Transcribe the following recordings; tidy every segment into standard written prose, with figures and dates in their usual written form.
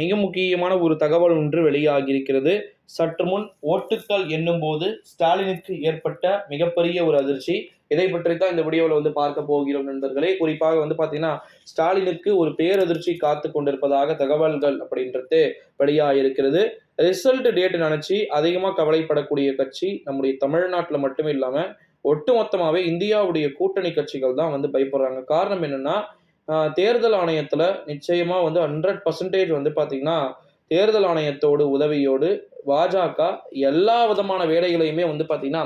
மிக முக்கியமான ஒரு தகவல் ஒன்று வெளியாகியிருக்கிறது. சற்று முன் ஓட்டுக்கள் எண்ணும்போது ஸ்டாலினுக்கு ஏற்பட்ட மிகப்பெரிய ஒரு அதிர்ச்சி. இதை பற்றி தான் இந்த வீடியோவில் பார்க்க போகிறோம் நண்பர்களே. குறிப்பாக பார்த்தீங்கன்னா, ஸ்டாலினுக்கு ஒரு பேரதிர்ச்சி காத்து கொண்டிருப்பதாக தகவல்கள் அப்படின்றது வெளியாகியிருக்கிறது. ரிசல்ட் டேட் நினைச்சு அதிகமாக கவலைப்படக்கூடிய கட்சி நம்முடைய தமிழ்நாட்டில் மட்டுமே இல்லாமல் ஒட்டுமொத்தமாகவே இந்தியாவுடைய கூட்டணி கட்சிகள் தான் பயப்படுறாங்க. காரணம் என்னன்னா, தேர்தல் ஆணையத்தில் நிச்சயமாக 100% பார்த்தீங்கன்னா, தேர்தல் ஆணையத்தோடு உதவியோடு பாஜக எல்லா விதமான வேலைகளையுமே பார்த்தீங்கன்னா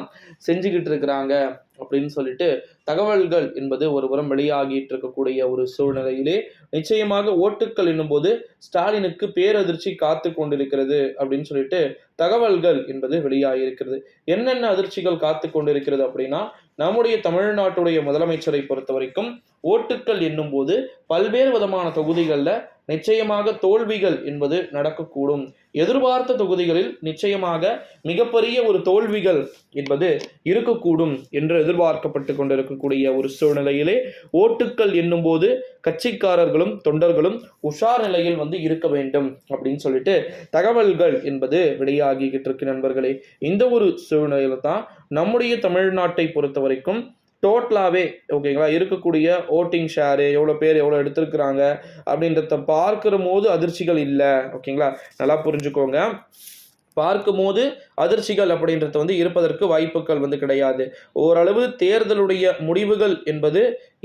செஞ்சுக்கிட்டு இருக்கிறாங்க அப்படின்னு சொல்லிட்டு தகவல்கள் என்பது ஒருபுறம் வெளியாகிட்டு இருக்கக்கூடிய ஒரு சூழ்நிலையிலே நிச்சயமாக ஓட்டுக்கள் என்னும்போது ஸ்டாலினுக்கு பேரதிர்ச்சி காத்து கொண்டிருக்கிறது அப்படின்னு சொல்லிட்டு தகவல்கள் என்பது வெளியாகியிருக்கிறது. என்னென்ன அதிர்ச்சிகள் காத்து கொண்டிருக்கிறது அப்படின்னா, நம்முடைய தமிழ்நாட்டுடைய முதலமைச்சரை பொறுத்த வரைக்கும் ஓட்டுக்கள் என்னும் போது பல்வேறு விதமான தொகுதிகளில் நிச்சயமாக தோல்விகள் என்பது நடக்கக்கூடும். எதிர்பார்த்த தொகுதிகளில் நிச்சயமாக மிகப்பெரிய ஒரு தோல்விகள் என்பது இருக்கக்கூடும் என்று எதிர்பார்க்கப்பட்டு கொண்டிருக்கக்கூடிய ஒரு சூழ்நிலையிலே ஓட்டுக்கள் என்னும் போது கட்சிக்காரர்களும் தொண்டர்களும் உஷார் நிலையில் இருக்க வேண்டும் அப்படின்னு சொல்லிட்டு தகவல்கள் என்பது வெளியாகிக்கிட்டு இருக்கு நண்பர்களே. இந்த ஒரு சூழ்நிலையில தான் நம்முடைய தமிழ்நாட்டை பொறுத்த வரைக்கும் டோட்டலாகவே ஓகேங்களா இருக்கக்கூடிய ஓட்டிங் ஷேரு எவ்வளோ பேர் எவ்வளோ எடுத்திருக்கிறாங்க அப்படின்றத பார்க்கிற போது அதிர்ச்சிகள் இல்லை. ஓகேங்களா, நல்லா புரிஞ்சுக்கோங்க. பார்க்கும்போது அதிர்ச்சிகள் அப்படின்றது இருப்பதற்கு வாய்ப்புகள் கிடையாது. ஓரளவு தேர்தலுடைய முடிவுகள் என்பது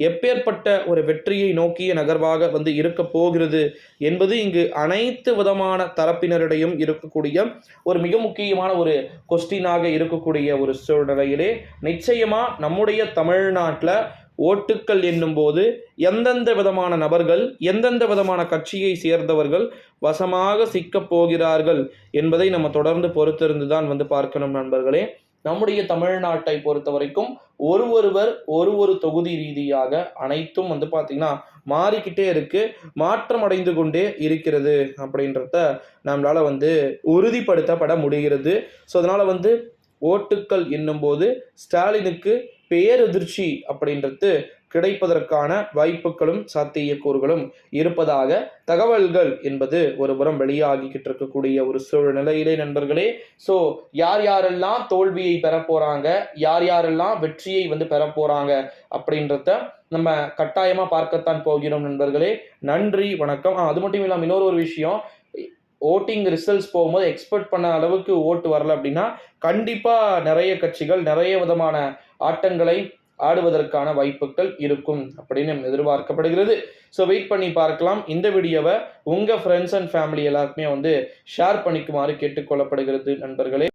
எப்பேற்பட்ட ஒரு வெற்றியை நோக்கிய நகர்வாக இருக்க போகிறது என்பது இங்கு அனைத்து விதமான தரப்பினரிடையும் இருக்கக்கூடிய ஒரு மிக முக்கியமான ஒரு கொஸ்டினாக இருக்கக்கூடிய ஒரு சூழ்நிலையிலே நிச்சயமா நம்முடைய தமிழ்நாட்டில் ஓட்டுக்கள் என்னும் போது எந்தெந்த விதமான நபர்கள் எந்தெந்த விதமான கட்சியை சேர்ந்தவர்கள் வசமாக சிக்கப் போகிறார்கள் என்பதை நம்ம தொடர்ந்து பொறுத்திருந்து தான் பார்க்கணும் நண்பர்களே. நம்முடைய தமிழ்நாட்டை பொறுத்த வரைக்கும் ஒருவர் ஒரு தொகுதி ரீதியாக அனைத்தும் பார்த்தீங்கன்னா மாறிக்கிட்டே இருக்கு, மாற்றம் அடைந்து கொண்டே இருக்கிறது அப்படின்றத நம்மளால உறுதிப்படுத்தப்பட முடிகிறது. ஸோ அதனால ஓட்டுக்கள் என்னும் போது ஸ்டாலினுக்கு பேரதிர்ச்சி அப்படின்றது கிடைப்பதற்கான வாய்ப்புகளும் சாத்தியக்கூறுகளும் இருப்பதாக தகவல்கள் என்பது ஒருபுறம் வெளியாகிக்கிட்டு இருக்கக்கூடிய ஒரு சூழ்நிலையிலே நண்பர்களே. ஸோ யார் யாரெல்லாம் தோல்வியை பெற போறாங்க, யார் யாரெல்லாம் வெற்றியை பெற போறாங்க அப்படின்றத நம்ம கட்டாயமா பார்க்கத்தான் போகிறோம் நண்பர்களே. நன்றி, வணக்கம். அது மட்டும் இல்லாமல் இன்னொரு ஒரு விஷயம், ஓட்டிங் ரிசல்ட்ஸ் போகும்போது எக்ஸ்பெக்ட் பண்ண அளவுக்கு ஓட்டு வரல அப்படின்னா கண்டிப்பாக நிறைய கட்சிகள் நிறைய விதமான ஆட்டங்களை ஆடுவதற்கான வாய்ப்புகள் இருக்கும் அப்படின்னு எதிர்பார்க்கப்படுகிறது. ஸோ வெயிட் பண்ணி பார்க்கலாம். இந்த வீடியோவை உங்கள் ஃப்ரெண்ட்ஸ் அண்ட் ஃபேமிலி எல்லாருக்குமே ஷேர் பண்ணிக்குமாறு கேட்டுக்கொள்ளப்படுகிறது நண்பர்களே.